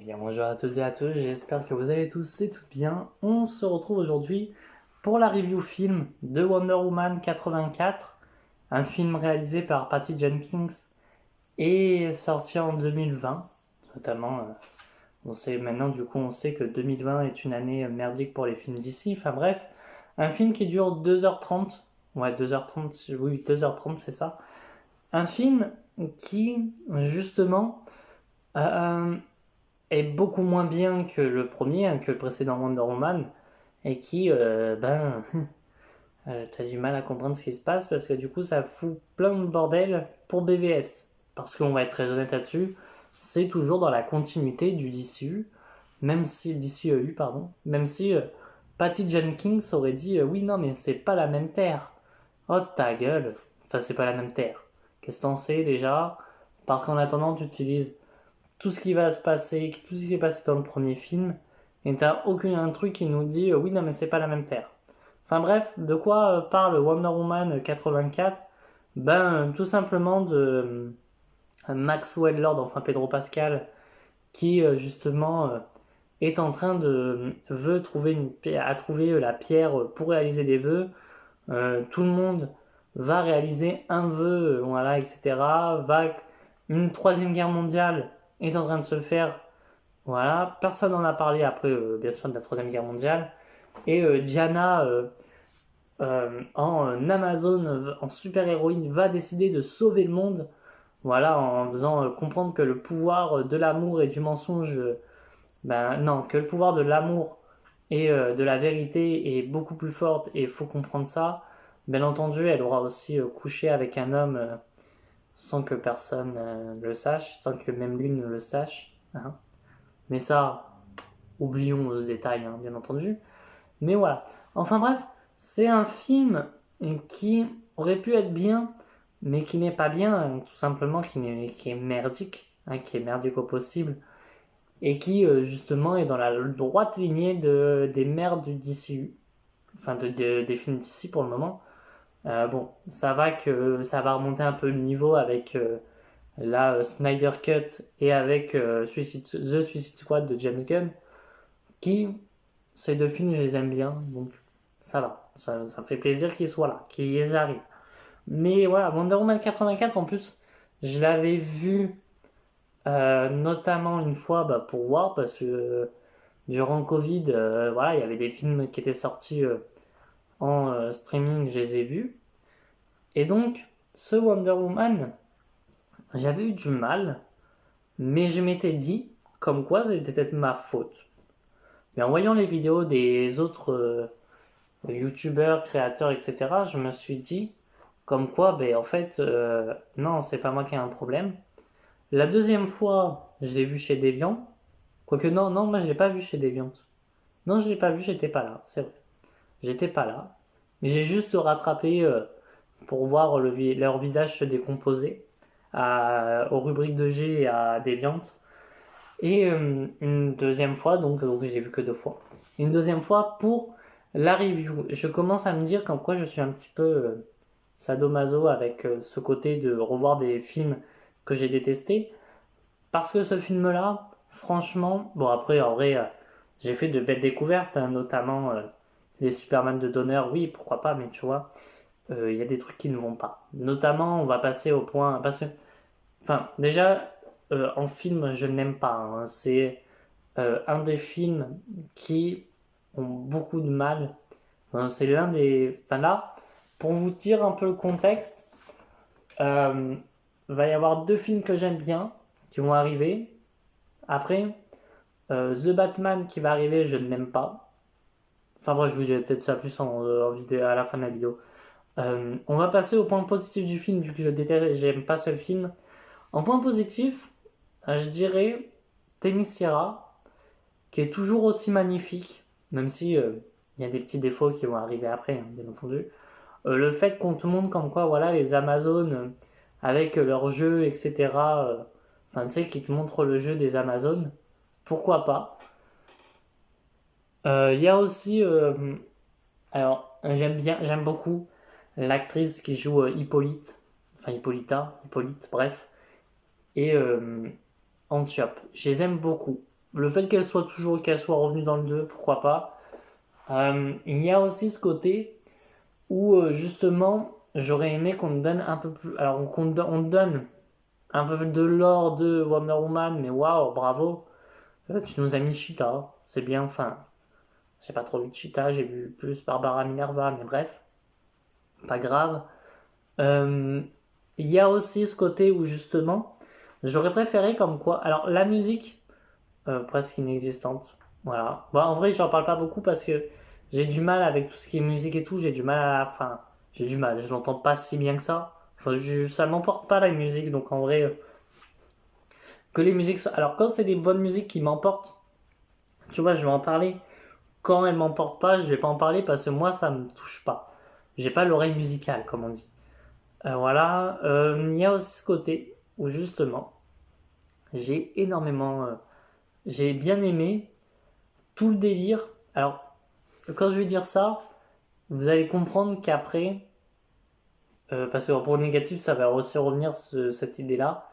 bien, bonjour à toutes et à tous, j'espère que vous allez tous et toutes bien. On se retrouve aujourd'hui pour la review film de Wonder Woman 84, un film réalisé par Patty Jenkins et sorti en 2020, notamment. On sait maintenant, du coup, on sait que 2020 est une année merdique pour les films d'ici. Enfin bref, un film qui dure 2h30. Ouais, 2h30, oui, 2h30, c'est ça. Un film qui, justement, euh, est beaucoup moins bien que le premier, que le précédent Wonder Woman, et qui, t'as du mal à comprendre ce qui se passe parce que du coup, ça fout plein de bordel pour BVS. Parce qu'on va être très honnête là-dessus, c'est toujours dans la continuité du DCU, même si DCEU, pardon, même si Patty Jenkins aurait dit oui, non, mais c'est pas la même terre. Oh ta gueule, enfin, c'est pas la même terre. Qu'est-ce que t'en sais déjà? Parce qu'en attendant, tu utilises tout ce qui va se passer, tout ce qui s'est passé dans le premier film, et t'as aucun truc qui nous dit oui, non, mais c'est pas la même terre. Enfin bref, de quoi parle Wonder Woman 84? Tout simplement de Maxwell Lord, enfin Pedro Pascal, qui justement est en train de veut trouver a trouvé la pierre pour réaliser des vœux. Tout le monde va réaliser un vœu, voilà, etc. Une troisième guerre mondiale est en train de se faire. Voilà, personne n'en a parlé après, bien sûr, de la troisième guerre mondiale. Et Diana, en Amazon, en super-héroïne, va décider de sauver le monde. Voilà, en faisant comprendre que le pouvoir de l'amour et du mensonge, non, que le pouvoir de l'amour et de la vérité est beaucoup plus forte et il faut comprendre ça. Bien entendu, elle aura aussi couché avec un homme sans que personne le sache, sans que même lui ne le sache. Hein. Mais ça, oublions ce détail, hein, bien entendu. Mais voilà. Enfin bref, c'est un film qui aurait pu être bien, mais qui n'est pas bien, tout simplement, qui est merdique, hein, qui est merdique au possible, et qui justement est dans la droite lignée des merdes du DCU, enfin des films d'ici pour le moment. Bon, ça va remonter un peu le niveau avec la Snyder Cut et avec The Suicide Squad de James Gunn, qui, ces deux films, je les aime bien, donc ça va. Ça fait plaisir qu'ils soient là, qu'ils arrivent. Mais voilà, Wonder Woman 84, en plus, je l'avais vu notamment une fois pour voir, parce que durant le Covid, voilà, il y avait des films qui étaient sortis en streaming, je les ai vus. Et donc, ce Wonder Woman, j'avais eu du mal, mais je m'étais dit, comme quoi c'était peut-être ma faute. Mais en voyant les vidéos des autres youtubeurs, créateurs, etc., je me suis dit, comme quoi, en fait, non, c'est pas moi qui ai un problème. La deuxième fois, je l'ai vu chez Deviant. Quoique non, non, moi je l'ai pas vu chez Deviant. Non, je l'ai pas vu, j'étais pas là, c'est vrai. J'étais pas là. Mais j'ai juste rattrapé pour voir leur visage se décomposer aux rubriques de G et à Deviant. Et une deuxième fois, donc je l'ai vu que deux fois. Une deuxième fois pour la review. Je commence à me dire comme quoi je suis un petit peu sadomaso avec ce côté de revoir des films que j'ai détestés. Parce que ce film-là, franchement, bon après en vrai, j'ai fait de belles découvertes, hein, notamment les Superman de Donner, oui, pourquoi pas, mais tu vois, il y a des trucs qui ne vont pas. Notamment, on va passer au point, parce que, enfin, déjà, en film, je n'aime pas, hein, c'est un des films qui ont beaucoup de mal. Enfin, c'est l'un des, enfin là, pour vous dire un peu le contexte, va y avoir deux films que j'aime bien qui vont arriver. Après, The Batman qui va arriver, je ne l'aime pas. Enfin bref, je vous dirai peut-être ça plus en vidéo, à la fin de la vidéo. On va passer au point positif du film, vu que je déteste, j'aime pas ce film. En point positif, je dirais Themyscira, qui est toujours aussi magnifique, même si il y a des petits défauts qui vont arriver après, hein, bien entendu. Le fait qu'on te montre comme quoi, voilà, les Amazones, avec leur jeu, etc. Enfin, tu sais, qui te montrent le jeu des Amazones, pourquoi pas. Il y a aussi, alors, j'aime beaucoup l'actrice qui joue Hippolyte, enfin Hippolyte, bref, et Antiope. Je les aime beaucoup. Le fait qu'elle soit revenue dans le 2, pourquoi pas. Il y a aussi ce côté où justement j'aurais aimé qu'on me donne un peu plus. Alors on te donne un peu de lore de Wonder Woman, mais waouh, bravo. Tu nous as mis Cheetah, c'est bien, enfin. J'ai pas trop vu Cheetah, j'ai vu plus Barbara Minerva, mais bref, pas grave. Euh, Il y a aussi ce côté où justement, j'aurais préféré comme quoi. Alors la musique, presque inexistante. Voilà. Bon, en vrai, j'en parle pas beaucoup parce que j'ai du mal avec tout ce qui est musique et tout. J'ai du mal à la fin. J'ai du mal. Je l'entends pas si bien que ça. Enfin, ça m'emporte pas la musique. Donc en vrai, que les musiques. Alors quand c'est des bonnes musiques qui m'emportent, tu vois, je vais en parler. Quand elles m'emportent pas, je vais pas en parler parce que moi, ça me touche pas. J'ai pas l'oreille musicale, comme on dit. Voilà. Il y a aussi ce côté où justement, j'ai énormément. J'ai bien aimé tout le délire. Alors, quand je vais dire ça, vous allez comprendre qu'après, parce que pour le négatif, ça va aussi revenir cette idée-là.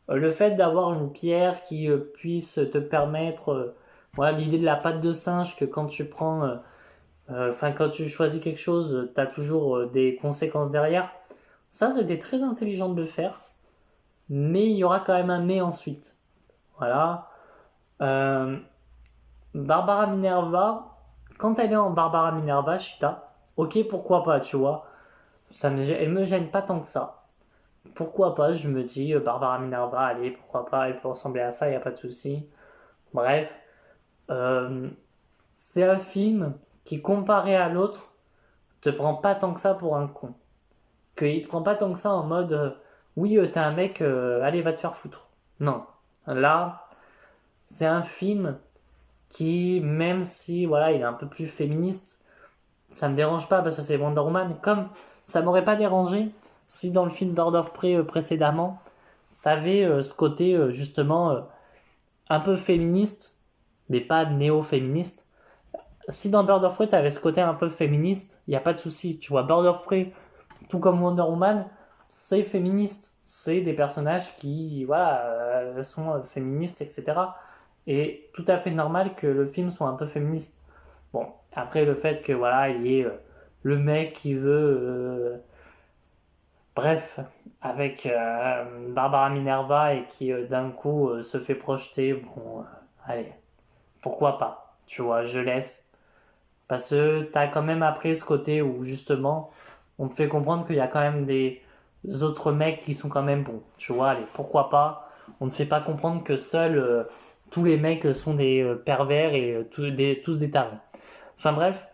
Le fait d'avoir une pierre qui puisse te permettre, voilà, l'idée de la patte de singe, que quand tu prends, enfin, quand tu choisis quelque chose, tu as toujours des conséquences derrière. Ça, c'était très intelligent de le faire, mais il y aura quand même un mais ensuite. Voilà. Euh, Barbara Minerva, quand elle est en Barbara Minerva, Cheetah, ok, pourquoi pas, tu vois. Elle me gêne pas tant que ça. Pourquoi pas, je me dis, Barbara Minerva, allez, pourquoi pas, elle peut ressembler à ça, il n'y a pas de souci. Bref, euh, c'est un film qui, comparé à l'autre, te prend pas tant que ça pour un con. Qu'il te prend pas tant que ça en mode, oui, t'es un mec, allez, va te faire foutre. Non. Là, c'est un film qui, même si, voilà, il est un peu plus féministe, ça me dérange pas parce que c'est Wonder Woman. Comme ça m'aurait pas dérangé si dans le film Bird of Prey précédemment, t'avais ce côté justement un peu féministe, mais pas néo-féministe. Si dans Bird of Prey t'avais ce côté un peu féministe, il y a pas de souci. Tu vois, Bird of Prey, tout comme Wonder Woman, c'est féministe. C'est des personnages qui, voilà, sont féministes, etc. Et tout à fait normal que le film soit un peu féministe. Bon, après le fait que voilà, il y ait le mec qui veut bref, avec Barbara Minerva et qui d'un coup se fait projeter, bon, allez, pourquoi pas, tu vois, je laisse. Parce que t'as quand même après ce côté où justement, on te fait comprendre qu'il y a quand même des autres mecs qui sont quand même bons, tu vois, allez, pourquoi pas. On ne fait pas comprendre que seuls tous les mecs sont des pervers et tous des tarés. Enfin bref,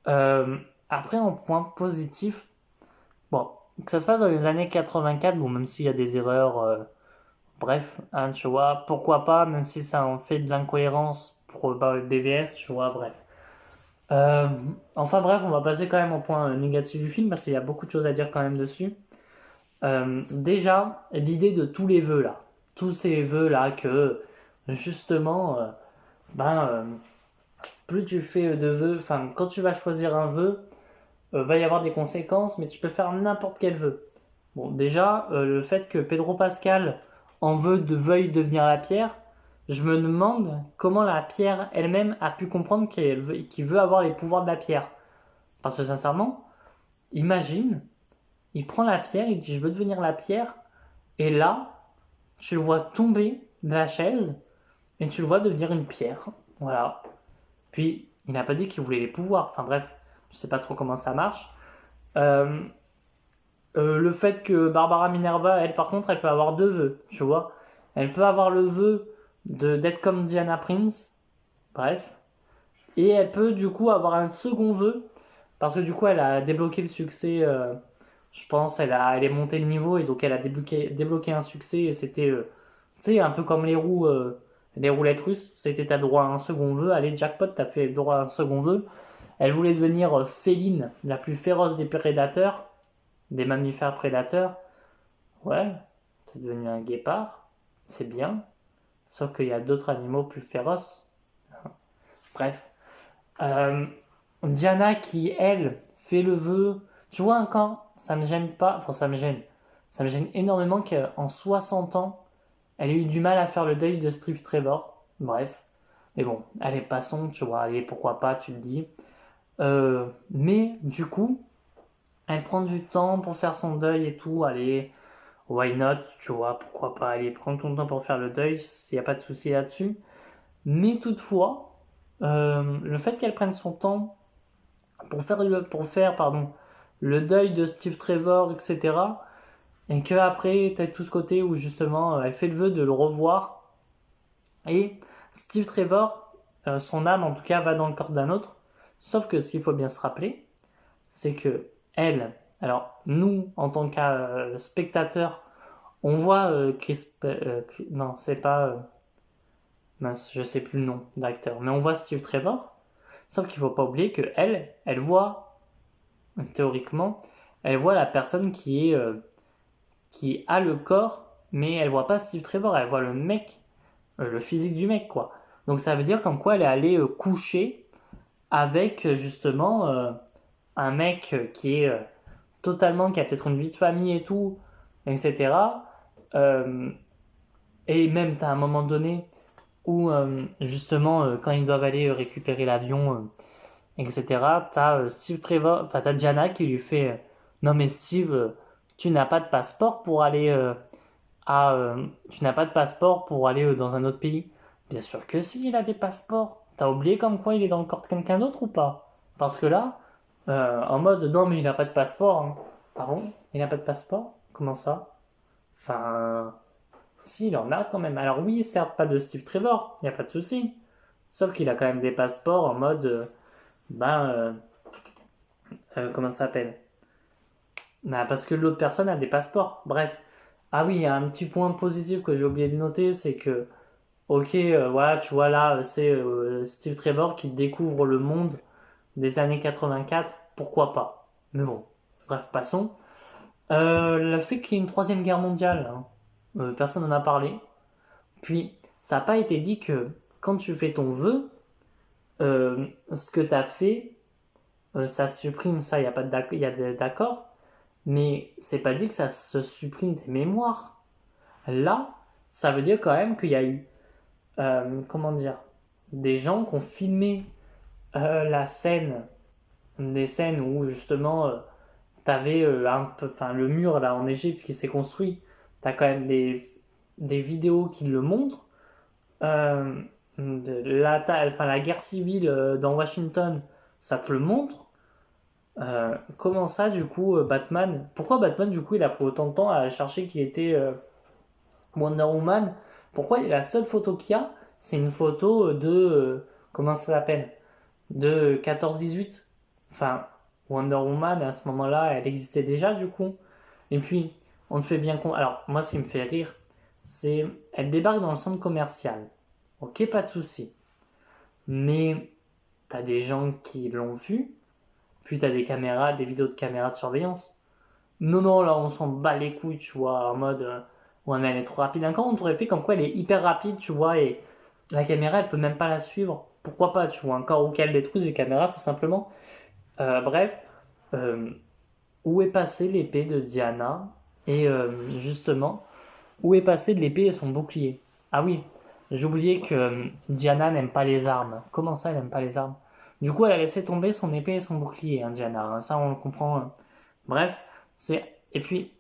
euh, après en point positif, bon, que ça se passe dans les années 84, bon, même s'il y a des erreurs, bref, hein, tu vois, pourquoi pas, même si ça en fait de l'incohérence pour BVS, tu vois, bref. Euh, enfin bref, on va passer quand même au point négatif du film parce qu'il y a beaucoup de choses à dire quand même dessus. Déjà, l'idée de tous les vœux là, tous ces vœux là que justement, ben, plus tu fais de vœux, enfin, quand tu vas choisir un vœu, va y avoir des conséquences, mais tu peux faire n'importe quel vœu. Bon, déjà, le fait que Pedro Pascal veuille devenir la pierre, je me demande comment la pierre elle-même a pu comprendre qu'il veut avoir les pouvoirs de la pierre. Parce que sincèrement, imagine, il prend la pierre, il dit je veux devenir la pierre, et là, tu le vois tomber de la chaise, et tu le vois devenir une pierre. Voilà. Puis, il n'a pas dit qu'il voulait les pouvoirs. Enfin bref, je sais pas trop comment ça marche. Euh, le fait que Barbara Minerva, elle par contre, elle peut avoir deux vœux, tu vois. Elle peut avoir le vœu d'être comme Diana Prince, bref. Et elle peut du coup avoir un second vœu, parce que du coup elle a débloqué le succès, je pense, elle est montée le niveau, et donc elle a débloqué un succès, et c'était, tu sais, un peu comme les roulettes russes, c'était t'as droit à un second vœu, allez, jackpot, t'as fait droit à un second vœu. Elle voulait devenir féline, la plus féroce des prédateurs, des mammifères prédateurs. Ouais, c'est devenu un guépard, c'est bien. Sauf qu'il y a d'autres animaux plus féroces. Bref. Euh, Diana qui, elle, fait le vœu. Tu vois, un camp, ça me gêne pas. Enfin, ça me gêne. Ça me gêne énormément qu'en 60 ans, elle ait eu du mal à faire le deuil de Steve Trevor. Bref. Mais bon, allez, passons, tu vois, allez, pourquoi pas, tu te dis. Mais du coup, elle prend du temps pour faire son deuil et tout, allez, why not, tu vois, pourquoi pas, allez, prends ton temps pour faire le deuil, il n'y a pas de souci là-dessus. Mais toutefois, le fait qu'elle prenne son temps pour faire le deuil de Steve Trevor, etc., et qu'après, tu as tout ce côté où justement, elle fait le vœu de le revoir, et Steve Trevor, son âme en tout cas, va dans le corps d'un autre, sauf que ce qu'il faut bien se rappeler, c'est que elle, alors nous, en tant que spectateurs, on voit non, c'est pas, mince, je sais plus le nom de l'acteur, mais on voit Steve Trevor, sauf qu'il faut pas oublier que elle voit, théoriquement, elle voit la personne qui a le corps, mais elle voit pas Steve Trevor, elle voit le mec, le physique du mec, quoi. Donc ça veut dire comme quoi elle est allée coucher avec justement un mec qui a peut-être une vie de famille et tout, etc. Euh, et même, t'as un moment donné où, justement, quand ils doivent aller récupérer l'avion, etc., t'as Steve Trevor, enfin, t'as Diana qui lui fait non, mais Steve, tu n'as pas de passeport pour aller tu n'as pas de passeport pour aller dans un autre pays. Bien sûr que si, il a des passeports. T'as oublié comme quoi il est dans le corps de quelqu'un d'autre ou pas? Parce que là, en mode non, mais il n'a pas de passeport, hein. Pardon? Il n'a pas de passeport? Comment ça? Enfin, si, il en a quand même. Alors oui, certes, pas de Steve Trevor, il n'y a pas de souci. Sauf qu'il a quand même des passeports en mode, ben, comment ça s'appelle? Bah, parce que l'autre personne a des passeports. Bref. Ah oui, il y a un petit point positif que j'ai oublié de noter, c'est que, ok, voilà, tu vois là, c'est Steve Trevor qui découvre le monde des années 84, pourquoi pas? Mais bon, bref, passons. Le fait qu'il y ait une troisième guerre mondiale, hein, personne n'en a parlé. Puis, ça n'a pas été dit que quand tu fais ton vœu, ce que tu as fait, ça se supprime, ça, il y a pas il y a d'accord, mais c'est pas dit que ça se supprime des mémoires. Là, ça veut dire quand même qu'il y a eu, comment dire, des gens qui ont filmé la scène, des scènes où justement t'avais enfin le mur là en Égypte qui s'est construit. T'as quand même des vidéos qui le montrent. Euh, enfin, la guerre civile dans Washington, ça te le montre. Comment ça, du coup, Batman? Pourquoi Batman, du coup, il a pris autant de temps à chercher qui était Wonder Woman? Pourquoi la seule photo qu'il y a, c'est une photo comment ça s'appelle? De 14-18. Enfin, Wonder Woman, à ce moment-là, elle existait déjà, du coup. Et puis, on te fait bien compte. Alors, moi, ce qui me fait rire, c'est. Elle débarque dans le centre commercial. Ok, pas de souci. Mais, t'as des gens qui l'ont vue. Puis, t'as des caméras, des vidéos de caméras de surveillance. Non, non, là, on s'en bat les couilles, tu vois, en mode. Ouais, mais elle est trop rapide. Encore, on t'aurait fait comme quoi elle est hyper rapide, tu vois, et la caméra, elle peut même pas la suivre. Pourquoi pas, tu vois, encore ou qu'elle détruise les caméras, tout simplement. Bref, euh, où est passée l'épée de Diana? Et justement, où est passée l'épée et son bouclier? Ah oui, j'ai oublié que Diana n'aime pas les armes. Comment ça, elle n'aime pas les armes? Du coup, elle a laissé tomber son épée et son bouclier, hein, Diana, hein. Ça, on le comprend. Bref, c'est. Et puis,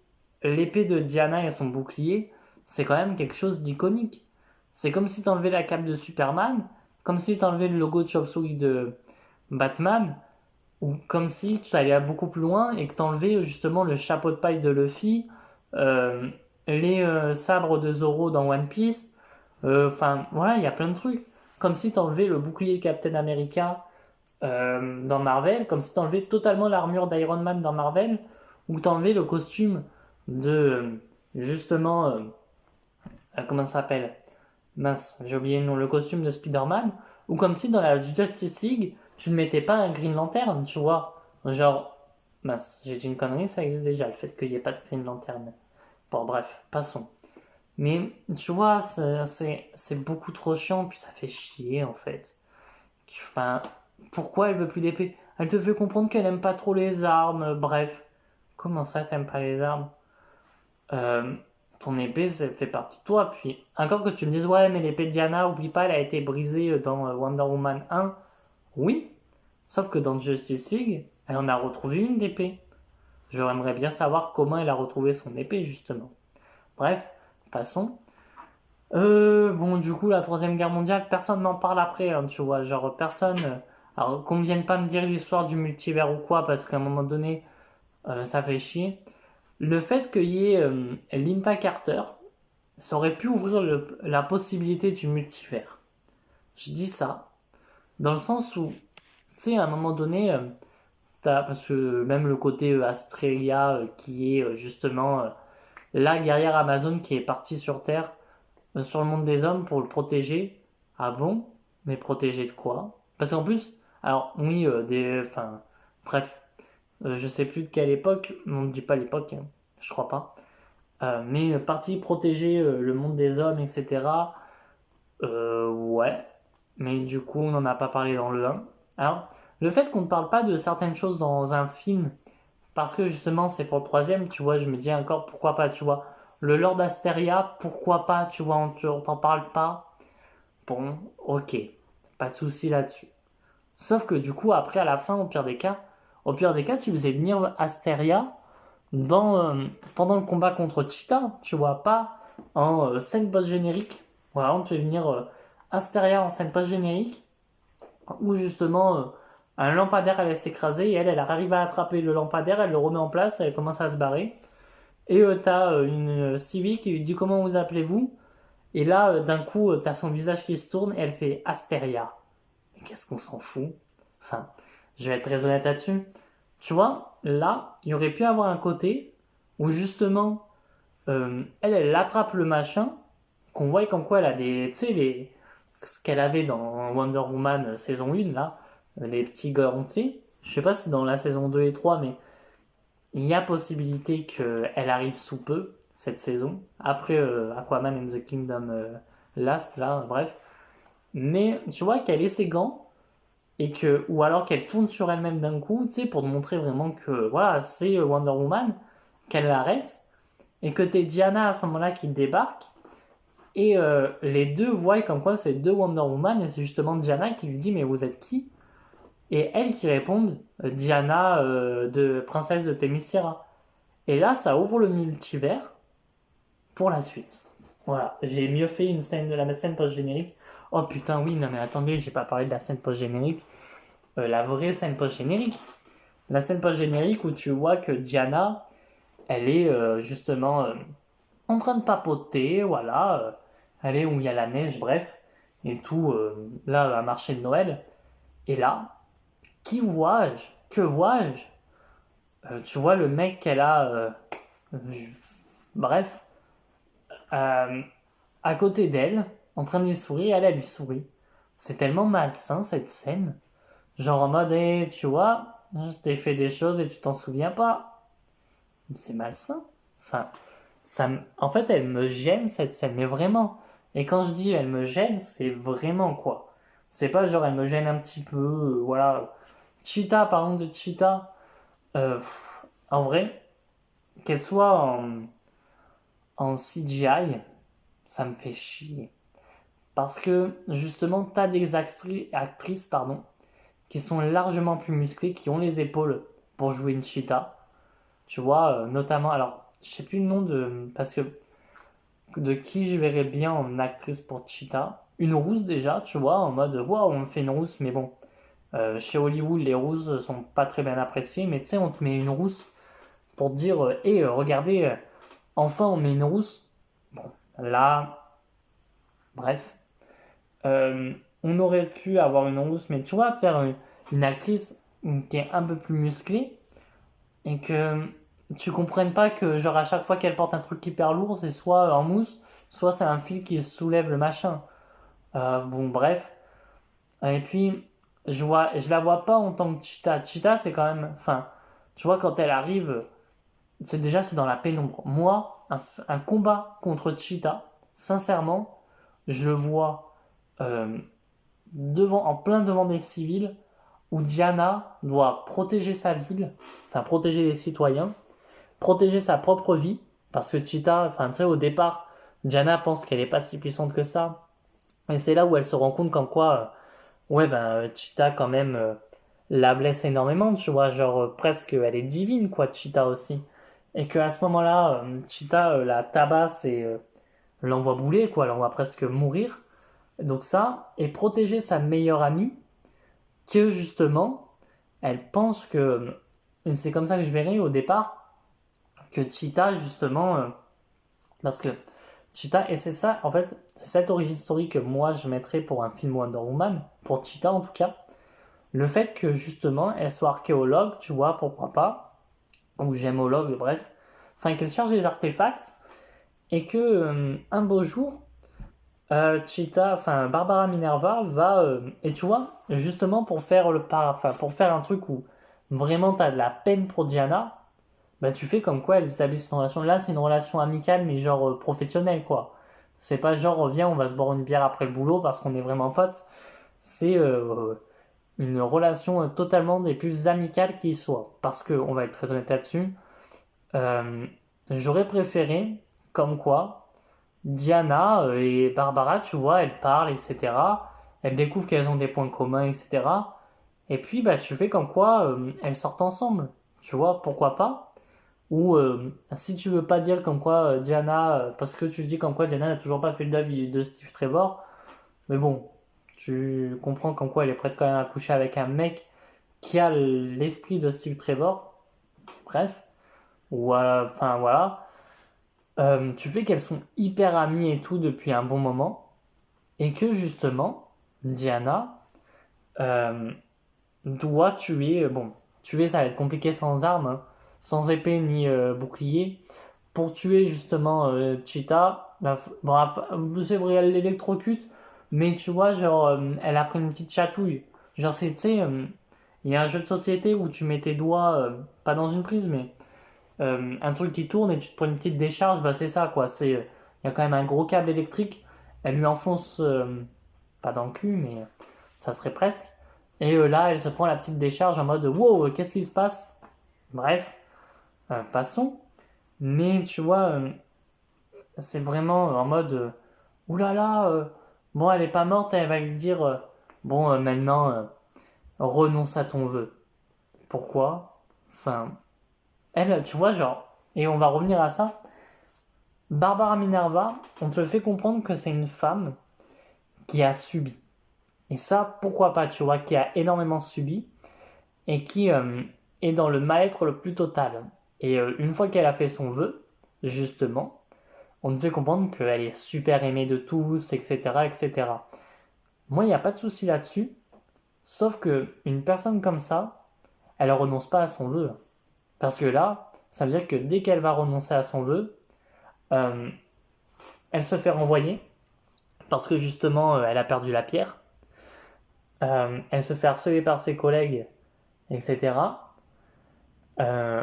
l'épée de Diana et son bouclier, c'est quand même quelque chose d'iconique. C'est comme si t'enlevais la cape de Superman, comme si t'enlevais le logo de Chop Suey de Batman, ou comme si tu allais beaucoup plus loin et que t'enlevais justement le chapeau de paille de Luffy, euh, les sabres de Zoro dans One Piece. Enfin, voilà, il y a plein de trucs. Comme si t'enlevais le bouclier de Captain America dans Marvel, comme si t'enlevais totalement l'armure d'Iron Man dans Marvel, ou t'enlevais le costume de justement comment ça s'appelle? Mince, j'ai oublié le nom, le costume de Spider-Man, ou comme si dans la Justice League, tu ne mettais pas un Green Lantern, tu vois. Genre, mince, j'ai dit une connerie, ça existe déjà, le fait qu'il n'y ait pas de Green Lantern. Bon, bref, passons. Mais, tu vois, c'est beaucoup trop chiant, puis ça fait chier, en fait. Enfin, pourquoi elle veut plus d'épée? Elle te fait comprendre qu'elle aime pas trop les armes, bref. Comment ça, t'aimes pas les armes? Euh, ton épée, ça fait partie de toi. Puis, encore que tu me dises, ouais, mais l'épée de Diana, oublie pas, elle a été brisée dans Wonder Woman 1. Oui, sauf que dans Justice League, elle en a retrouvé une d'épée. J'aimerais bien savoir comment elle a retrouvé son épée, justement. Bref, passons. Bon, du coup, la Troisième Guerre mondiale, personne n'en parle après, hein, tu vois. Genre, personne. Alors, qu'on ne vienne pas me dire l'histoire du multivers ou quoi, parce qu'à un moment donné, ça fait chier. Le fait qu'il y ait Linda Carter, ça aurait pu ouvrir la possibilité du multivers. Je dis ça, dans le sens où, tu sais, à un moment donné, parce que même le côté Astrea, qui est justement la guerrière Amazon qui est partie sur Terre, sur le monde des hommes pour le protéger. Ah bon? Mais protéger de quoi? Parce qu'en plus, alors oui, enfin, bref, je sais plus de quelle époque, on ne dit pas l'époque, hein, je crois pas. Mais partie protéger le monde des hommes, etc. Ouais, mais du coup, on n'en a pas parlé dans le 1. Alors, le fait qu'on ne parle pas de certaines choses dans un film, parce que justement, c'est pour le troisième, tu vois, je me dis encore, pourquoi pas, tu vois. Le Lord Asteria, pourquoi pas, tu vois, on t'en parle pas. Bon, ok, pas de souci là-dessus. Sauf que du coup, après, à la fin, au pire des cas, tu faisais venir Asteria pendant le combat contre Cheetah, tu vois, pas en scène post-générique. Voilà, on te fait venir Asteria en scène post-générique, où justement un lampadaire allait s'écraser et elle arrive à attraper le lampadaire, elle le remet en place, elle commence à se barrer. Et t'as une civile qui lui dit comment vous appelez-vous. Et là, d'un coup, t'as son visage qui se tourne et elle fait Asteria. Mais qu'est-ce qu'on s'en fout? Enfin, je vais être très honnête là-dessus. Tu vois, là, il y aurait pu avoir un côté où justement, elle attrape le machin, qu'on voit comme quoi elle a des, tu sais, ce qu'elle avait dans Wonder Woman saison 1, là, les petits gantés. Je sais pas si dans la saison 2 et 3, mais il y a possibilité qu'elle arrive sous peu, cette saison, après Aquaman and the Kingdom Last, là, bref. Mais tu vois qu'elle ait ses gants, ou alors qu'elle tourne sur elle-même d'un coup, tu sais, pour te montrer vraiment que, voilà, c'est Wonder Woman, qu'elle l'arrête, et que t'es Diana à ce moment-là qui débarque, et les deux voient comme quoi c'est deux Wonder Woman, et c'est justement Diana qui lui dit, mais vous êtes qui? Et elle qui répond, Diana de princesse de Themyscira. Et là, ça ouvre le multivers pour la suite. Voilà, j'ai mieux fait la scène post-générique. Oh putain, oui, non mais attendez, j'ai pas parlé de la scène post-générique. La vraie scène post-générique. La scène post-générique où tu vois que Diana, elle est justement en train de papoter, voilà. Elle est où il y a la neige, bref. Et tout, là, à marché de Noël. Et là, qui vois-je? Que vois-je? Tu vois le mec qu'elle a... bref. À côté d'elle, en train de lui sourire, elle lui sourit. C'est tellement malsain cette scène. Genre en mode, hey, tu vois, je t'ai fait des choses et tu t'en souviens pas. C'est malsain. Enfin, en fait, elle me gêne cette scène, mais vraiment. Et quand je dis elle me gêne, c'est vraiment quoi. C'est pas genre elle me gêne un petit peu, voilà. Cheetah, parlons de Cheetah. En vrai, qu'elle soit en CGI, ça me fait chier. Parce que justement, t'as des actrices qui sont largement plus musclées, qui ont les épaules pour jouer une Cheetah. Tu vois, notamment, alors, je sais plus le nom parce que de qui je verrais bien en actrice pour Cheetah. Une rousse déjà, tu vois, en mode, waouh, on me fait une rousse, mais bon, chez Hollywood, les rousses sont pas très bien appréciées, mais tu sais, on te met une rousse pour te dire, regardez, enfin on met une rousse. Bon, là, bref. On aurait pu avoir une rousse, mais tu vois, faire une actrice qui est un peu plus musclée et que tu comprennes pas que, genre, à chaque fois qu'elle porte un truc hyper lourd, c'est soit en mousse, soit c'est un fil qui soulève le machin. Bon, bref. Et puis, je la vois pas en tant que Cheetah. Cheetah, c'est quand même. Enfin, tu vois, quand elle arrive, c'est dans la pénombre. Moi, un combat contre Cheetah, sincèrement, je le vois en plein devant des civils où Diana doit protéger sa ville, enfin protéger les citoyens, protéger sa propre vie, Parce que Cheetah, enfin, tu sais, au départ, Diana pense qu'elle est pas si puissante que ça. Et c'est là où elle se rend compte qu'en quoi, ouais, ben, Cheetah, quand même, la blesse énormément, tu vois. Genre, presque, elle est divine, quoi, Cheetah aussi. Et qu'à ce moment-là, Cheetah la tabasse et l'envoie bouler, quoi. L'envoie presque mourir. Donc ça, et protéger sa meilleure amie, que justement, elle pense que, et c'est comme ça que je verrais au départ, que Cheetah, justement, parce que Cheetah, et c'est ça, en fait, c'est cette origine story que moi je mettrais pour un film Wonder Woman, pour Cheetah en tout cas, le fait que justement elle soit archéologue, tu vois, pourquoi pas, ou gémologue, bref, enfin qu'elle cherche des artefacts, et que un beau jour, Cheetah, enfin Barbara Minerva va, et tu vois, justement pour faire enfin pour faire un truc où vraiment t'as de la peine pour Diana, bah tu fais comme quoi elles établissent une relation. Là c'est une relation amicale mais genre professionnelle quoi. C'est pas genre viens on va se boire une bière après le boulot parce qu'on est vraiment potes. C'est une relation totalement des plus amicales qui soit. Parce que on va être très honnête là-dessus. euh, J'aurais préféré comme quoi Diana et Barbara, tu vois, elles parlent, etc. Elles découvrent qu'elles ont des points communs, etc. Et puis, bah, tu fais comme quoi elles sortent ensemble. Tu vois, pourquoi pas? Ou si tu veux pas dire comme quoi Diana, parce que tu dis comme quoi Diana n'a toujours pas fait le deuil de Steve Trevor, mais bon, tu comprends comme quoi elle est prête quand même à coucher avec un mec qui a l'esprit de Steve Trevor. Bref, ou enfin voilà. Tu fais qu'elles sont hyper amies et tout depuis un bon moment, et que justement, Diana euh, doit tuer, bon, tuer ça va être compliqué sans armes, hein, sans épée ni bouclier, pour tuer justement Cheetah. Bon, c'est vrai, elle l'électrocute, mais tu vois, genre, elle a pris une petite chatouille. Genre, c'est, tu sais, il y a un jeu de société où tu mets tes doigts, pas dans une prise, mais un truc qui tourne et tu te prends une petite décharge, bah c'est ça quoi. C'est, il y a quand même un gros câble électrique. Elle lui enfonce, pas dans le cul, mais ça serait presque. Et là, elle se prend la petite décharge en mode wow, qu'est-ce qui se passe? Bref, passons. Mais tu vois, c'est vraiment en mode oulala, bon, elle est pas morte, elle va lui dire bon, maintenant, renonce à ton vœu. Pourquoi? Enfin, elle, tu vois, genre, et on va revenir à ça. Barbara Minerva, on te fait comprendre que c'est une femme qui a subi. Et ça, pourquoi pas, tu vois, qui a énormément subi et qui est dans le mal-être le plus total. Et une fois qu'elle a fait son vœu, justement, on te fait comprendre qu'elle est super aimée de tous, etc., etc. Moi, il n'y a pas de souci là-dessus, sauf que une personne comme ça, elle ne renonce pas à son vœu. Parce que là, ça veut dire que dès qu'elle va renoncer à son vœu, euh, elle se fait renvoyer parce que justement, elle a perdu la pierre. Elle se fait harceler par ses collègues, etc. Euh,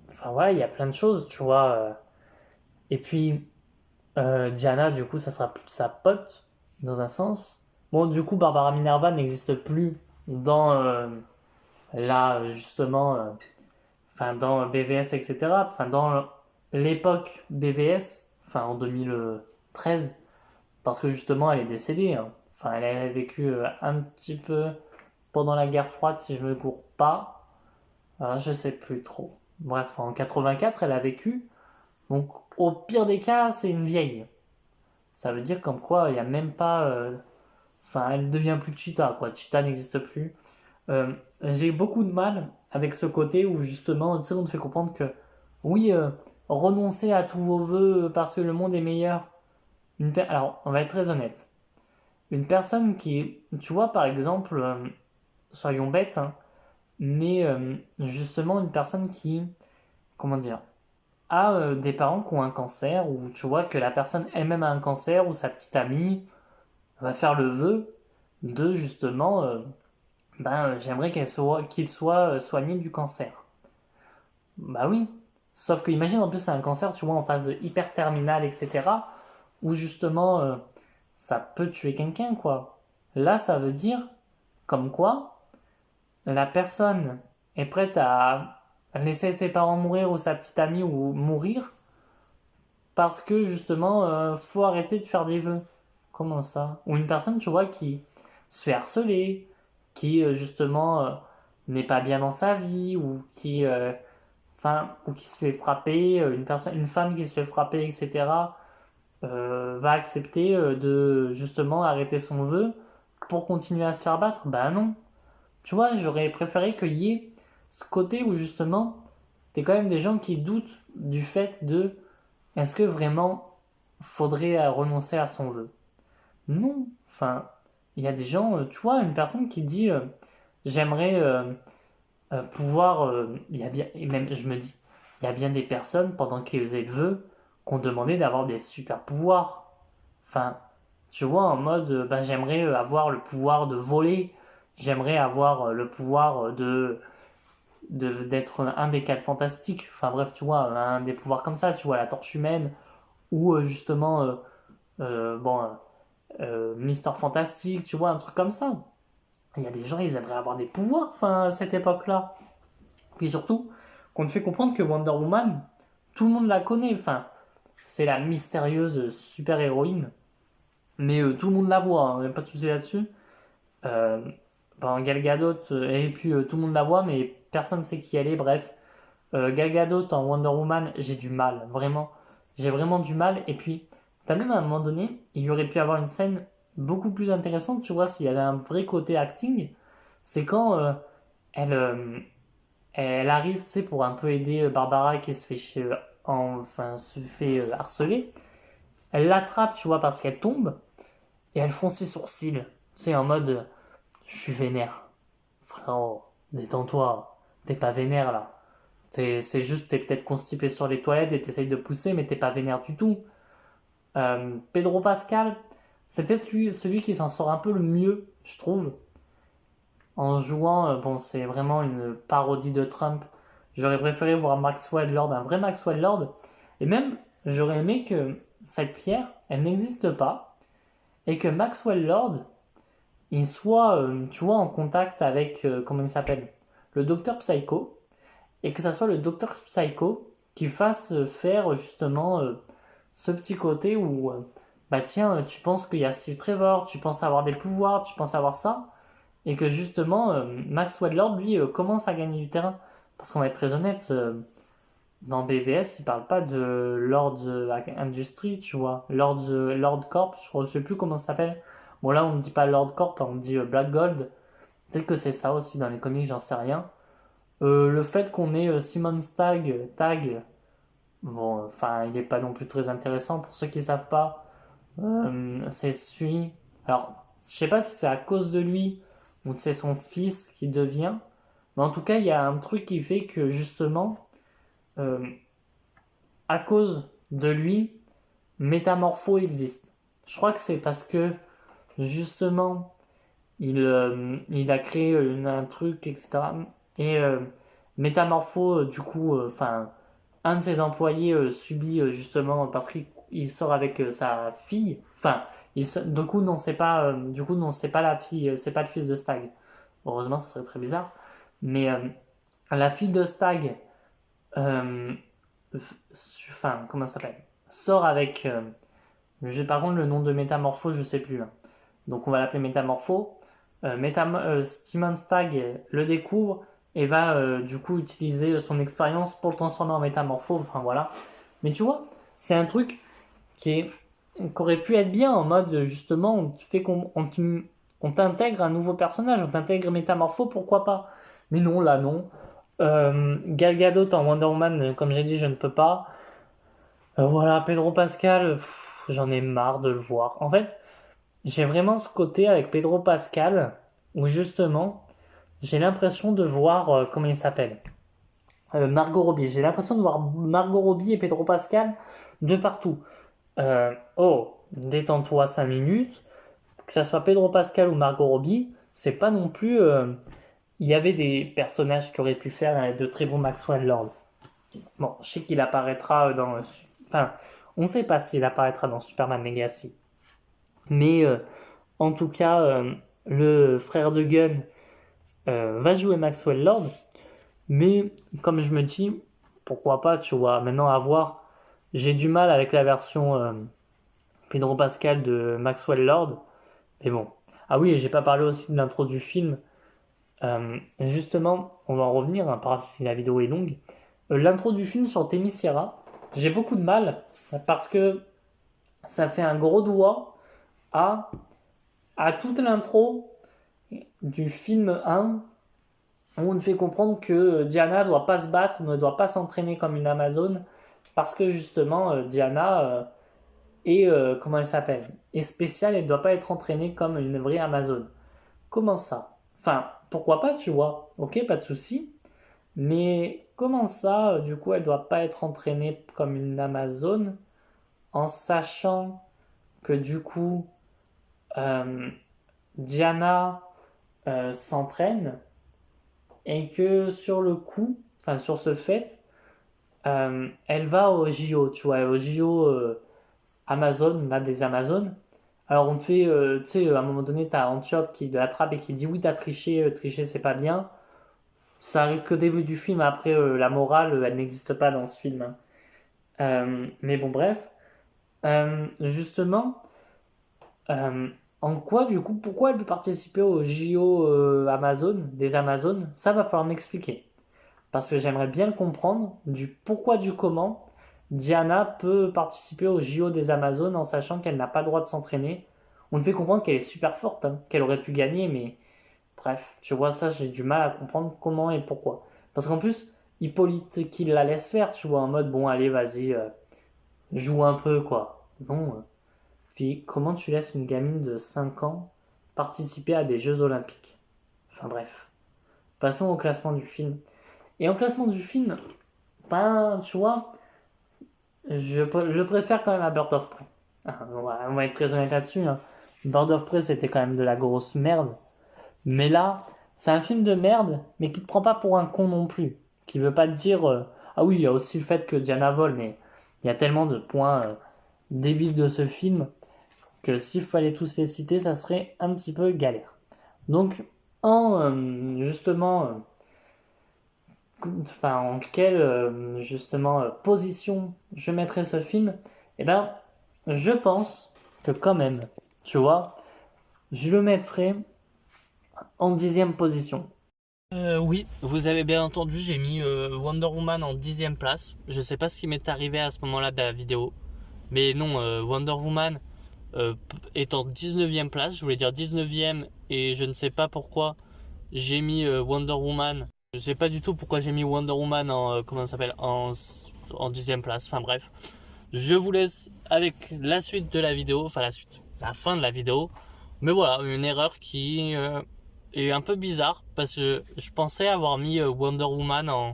Enfin voilà, il y a plein de choses, tu vois. Et puis, Diana, du coup, ça sera plus sa pote, dans un sens. Bon, du coup, Barbara Minerva n'existe plus dans, là, justement, enfin, dans BVS, etc. Enfin, dans l'époque BVS, enfin, en 2013, parce que justement, elle est décédée, hein. Enfin, elle a vécu un petit peu pendant la guerre froide, si je ne me cours pas. Je sais plus trop. Bref, en 84, elle a vécu. Donc, au pire des cas, c'est une vieille. Ça veut dire comme quoi, il n'y a même pas. Enfin, elle ne devient plus Cheetah, quoi. Cheetah n'existe plus. J'ai beaucoup de mal avec ce côté où justement, tu sais, on te fait comprendre que oui, renoncez à tous vos vœux parce que le monde est meilleur. Alors, on va être très honnête. Une personne qui, tu vois, par exemple, soyons bêtes, hein, mais justement une personne qui, comment dire, a des parents qui ont un cancer, ou tu vois que la personne elle-même a un cancer, ou sa petite amie va faire le vœu de justement, j'aimerais qu'il soit soigné du cancer. Bah oui. Sauf que imagine en plus c'est un cancer, tu vois, en phase hyper terminale, etc. Où justement ça peut tuer quelqu'un, quoi. Là, ça veut dire comme quoi la personne est prête à laisser ses parents mourir ou sa petite amie ou mourir parce que justement, faut arrêter de faire des vœux. Comment ça? Ou une personne, tu vois, qui se fait harceler, qui justement n'est pas bien dans sa vie, ou qui se fait frapper, une femme qui se fait frapper, etc., va accepter de justement arrêter son vœu pour continuer à se faire battre? Bah non. Tu vois, j'aurais préféré qu'il y ait ce côté où justement, t'es quand même des gens qui doutent du fait de est-ce que vraiment faudrait renoncer à son vœu? Non. Enfin, il y a des gens, tu vois, une personne qui dit j'aimerais pouvoir. Il y a bien, et même je me dis, il y a bien des personnes pendant qu'ils faisaient le vœu qu'on demandait d'avoir des super pouvoirs. Enfin, tu vois, en mode bah, j'aimerais avoir le pouvoir de voler, j'aimerais avoir le pouvoir d'être un des quatre fantastiques. Enfin bref, tu vois, un des pouvoirs comme ça, tu vois, la torche humaine, ou justement, bon, Mister Fantastique, tu vois, un truc comme ça. Il y a des gens, ils aimeraient avoir des pouvoirs, enfin, à cette époque-là. Puis surtout, qu'on te fait comprendre que Wonder Woman, tout le monde la connaît, enfin, c'est la mystérieuse super-héroïne, mais tout le monde la voit, hein, pas de souci là-dessus. Euh, ben, Gal Gadot, et puis tout le monde la voit, mais personne ne sait qui elle est, bref. Gal Gadot en Wonder Woman, j'ai du mal, vraiment. J'ai vraiment du mal. Et puis, t'as même à un moment donné, il y aurait pu avoir une scène beaucoup plus intéressante, tu vois, s'il y avait un vrai côté acting. C'est quand elle, euh, elle arrive, tu sais, pour un peu aider Barbara qui se fait, enfin, se fait harceler. Elle l'attrape, tu vois, parce qu'elle tombe, et elle fronce ses sourcils. Tu sais, en mode, je suis vénère. Frérot, détends-toi. T'es pas vénère, là. C'est juste, t'es peut-être constipé sur les toilettes et t'essayes de pousser, mais t'es pas vénère du tout. Pedro Pascal, c'est peut-être celui qui s'en sort un peu le mieux, je trouve. En jouant, bon, c'est vraiment une parodie de Trump. J'aurais préféré voir Maxwell Lord, un vrai Maxwell Lord. Et même, j'aurais aimé que cette pierre, elle n'existe pas. Et que Maxwell Lord, il soit, tu vois, en contact avec, comment il s'appelle? Le docteur Psycho. Et que ça soit le docteur Psycho qui fasse faire justement ce petit côté où, bah tiens, tu penses qu'il y a Steve Trevor, tu penses avoir des pouvoirs, tu penses avoir ça, et que justement Maxwell Lord, lui, commence à gagner du terrain. Parce qu'on va être très honnête, dans BVS, il parle pas de Lord Industry, tu vois, Lord Corp, je sais plus comment ça s'appelle. Bon là, on ne dit pas Lord Corp, on dit Black Gold. Peut-être que c'est ça aussi dans les comics, j'en sais rien. Le fait qu'on ait Simon Tag, bon, enfin, il n'est pas non plus très intéressant pour ceux qui savent pas. C'est celui. Alors, je sais pas si c'est à cause de lui ou c'est son fils qui devient, mais en tout cas, il y a un truc qui fait que justement, euh, à cause de lui, Métamorpho existe. Je crois que c'est parce que justement, il a créé un truc, etc. Et Métamorpho, du coup, enfin, un de ses employés subit justement parce qu'il sort avec sa fille. Enfin, du coup non, c'est pas la fille, c'est pas le fils de Stag. Heureusement, ça serait très bizarre. Mais la fille de Stag, euh, enfin, comment ça s'appelle? Sort avec. Par contre, le nom de Métamorpho, je sais plus, là. Donc on va l'appeler Métamorpho. Steven Stagg le découvre et va du coup utiliser son expérience pour le transformer en métamorpho. Enfin voilà. Mais tu vois, c'est un truc qui aurait pu être bien en mode justement on te fait on t'intègre un nouveau personnage, on t'intègre métamorpho, pourquoi pas. Mais non, là non. Gal Gadot en Wonder Woman, comme j'ai dit, je ne peux pas. Voilà, Pedro Pascal, j'en ai marre de le voir. En fait, j'ai vraiment ce côté avec Pedro Pascal où justement j'ai l'impression de voir comment il s'appelle, Margot Robbie. J'ai l'impression de voir Margot Robbie et Pedro Pascal de partout. Oh, détends-toi 5 minutes. Que ça soit Pedro Pascal ou Margot Robbie, c'est pas non plus. Il y avait des personnages qui auraient pu faire de très bons Maxwell Lord. Bon, je sais qu'il apparaîtra dans. Enfin, on sait pas s'il apparaîtra dans Superman Legacy. Mais en tout cas, le frère de Gunn va jouer Maxwell Lord. Mais comme je me dis, pourquoi pas, tu vois, maintenant à voir. J'ai du mal avec la version Pedro Pascal de Maxwell Lord. Mais bon. Ah oui, et j'ai pas parlé aussi de l'intro du film. Justement, on va en revenir, hein, par si la vidéo est longue. L'intro du film sur Themyscira, j'ai beaucoup de mal parce que ça fait un gros doigt à, à toute l'intro du film 1 où on fait comprendre que Diana doit pas se battre, ne doit pas s'entraîner comme une Amazone parce que justement Diana est, comment elle s'appelle, est spéciale et ne doit pas être entraînée comme une vraie Amazone. Comment ça? Enfin, pourquoi pas, tu vois? Ok, pas de souci. Mais comment ça, du coup, elle doit pas être entraînée comme une Amazone en sachant que du coup, euh, Diana s'entraîne et que sur le coup, enfin sur ce fait, elle va au JO, tu vois, au JO Amazon, là des Amazones. Alors on te fait, tu sais, à un moment donné, t'as Antiope qui l'attrape et qui dit oui, t'as triché, tricher c'est pas bien. Ça arrive qu'au début du film, après la morale, elle n'existe pas dans ce film, hein. Mais bon, bref. Justement, en quoi, du coup, pourquoi elle peut participer au JO Amazon, des Amazones? Ça va falloir m'expliquer. Parce que j'aimerais bien le comprendre, du pourquoi, du comment, Diana peut participer au JO des Amazones en sachant qu'elle n'a pas le droit de s'entraîner. On nous fait comprendre qu'elle est super forte, hein, qu'elle aurait pu gagner, mais bref, tu vois, ça, j'ai du mal à comprendre comment et pourquoi. Parce qu'en plus, Hippolyte qui la laisse faire, tu vois, en mode, bon, allez, vas-y, joue un peu, quoi. Bon, puis comment tu laisses une gamine de 5 ans participer à des Jeux Olympiques? Enfin bref, passons au classement du film. Et en classement du film, ben, tu vois, je préfère quand même à Bird of Prey. Ah, on va être très honnête là-dessus, hein. Bird of Prey, c'était quand même de la grosse merde. Mais là, c'est un film de merde, mais qui te prend pas pour un con non plus. Qui veut pas te dire. Ah oui, il y a aussi le fait que Diana vole, mais il y a tellement de points débiles de ce film que s'il fallait tous les citer, ça serait un petit peu galère. Donc, en justement. Enfin, en quelle justement position je mettrais ce film? Eh ben, je pense que quand même, tu vois, je le mettrais en 10e position. Oui, vous avez bien entendu, j'ai mis Wonder Woman en 10e place. Je sais pas ce qui m'est arrivé à ce moment-là de la vidéo. Mais non, Wonder Woman est en 19e place. Je voulais dire 19e et je ne sais pas pourquoi j'ai mis Wonder Woman. Je sais pas du tout pourquoi j'ai mis Wonder Woman en, comment ça s'appelle, en 10e place. Enfin bref, je vous laisse avec la suite de la vidéo, enfin la fin de la vidéo. Mais voilà, une erreur qui est un peu bizarre parce que je pensais avoir mis Wonder Woman en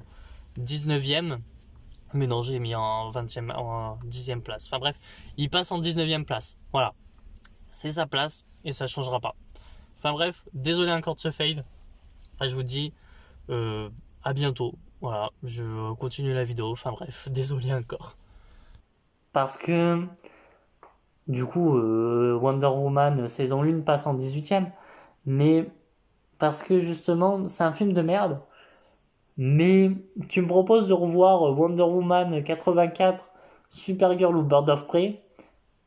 19e, mais non, j'ai mis en 20e, en 10e place. Enfin bref, il passe en 19e place. Voilà, c'est sa place et ça changera pas. Enfin bref, désolé encore de ce fail. Enfin, je vous dis à bientôt. Voilà, je continue la vidéo. Enfin bref, désolé encore. Parce que du coup, Wonder Woman saison 1 passe en 18e. Mais parce que justement, c'est un film de merde. Mais tu me proposes de revoir Wonder Woman 84, Supergirl ou Bird of Prey,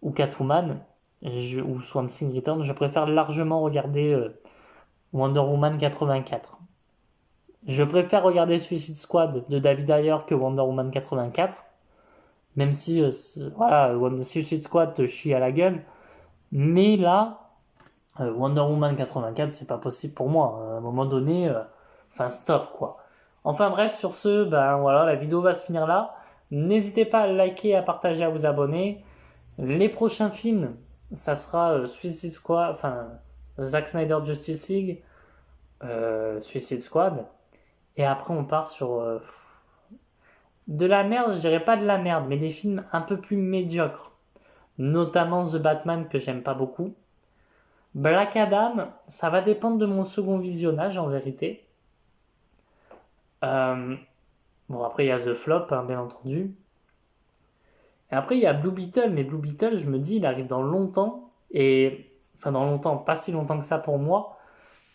ou Catwoman, ou Swamp Thing Return, je préfère largement regarder Wonder Woman 84. Je préfère regarder Suicide Squad de David Ayer que Wonder Woman 84, même si voilà, Suicide Squad te chie à la gueule. Mais là, Wonder Woman 84, c'est pas possible pour moi. À un moment donné, enfin stop quoi. Enfin bref, sur ce, ben voilà, la vidéo va se finir là. N'hésitez pas à liker, à partager, à vous abonner. Les prochains films, ça sera Suicide Squad, enfin Zack Snyder Justice League, Suicide Squad. Et après, on part sur de la merde, je dirais pas de la merde, mais des films un peu plus médiocres. Notamment The Batman que j'aime pas beaucoup. Black Adam, ça va dépendre de mon second visionnage en vérité. Euh, bon, après il y a The Flop, hein, bien entendu. Et après il y a Blue Beetle, mais Blue Beetle, je me dis, il arrive dans longtemps. Et enfin, dans longtemps, pas si longtemps que ça pour moi.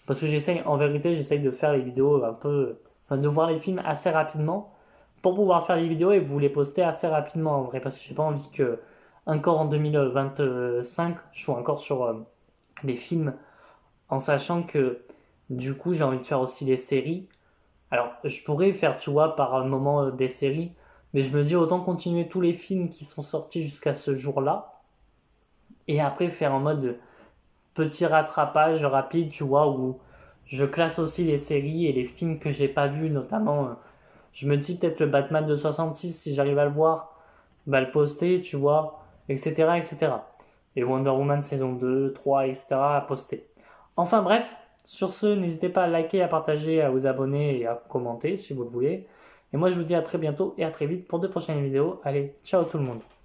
Parce que j'essaye, en vérité, j'essaye de faire les vidéos un peu. Enfin, de voir les films assez rapidement. pour pouvoir faire les vidéos et vous les poster assez rapidement en vrai, parce que j'ai pas envie que, encore en 2025, je sois encore sur les films, en sachant que du coup j'ai envie de faire aussi les séries. Alors je pourrais faire, tu vois, par un moment des séries, mais je me dis autant continuer tous les films qui sont sortis jusqu'à ce jour-là, et après faire en mode petit rattrapage rapide, tu vois, où je classe aussi les séries et les films que j'ai pas vus, notamment, je me dis peut-être le Batman de 66, si j'arrive à le voir, bah le poster, tu vois, etc., etc. Et Wonder Woman saison 2, 3, etc. à poster. Enfin bref, sur ce, n'hésitez pas à liker, à partager, à vous abonner et à commenter si vous le voulez. Et moi je vous dis à très bientôt et à très vite pour de prochaines vidéos. Allez, ciao tout le monde.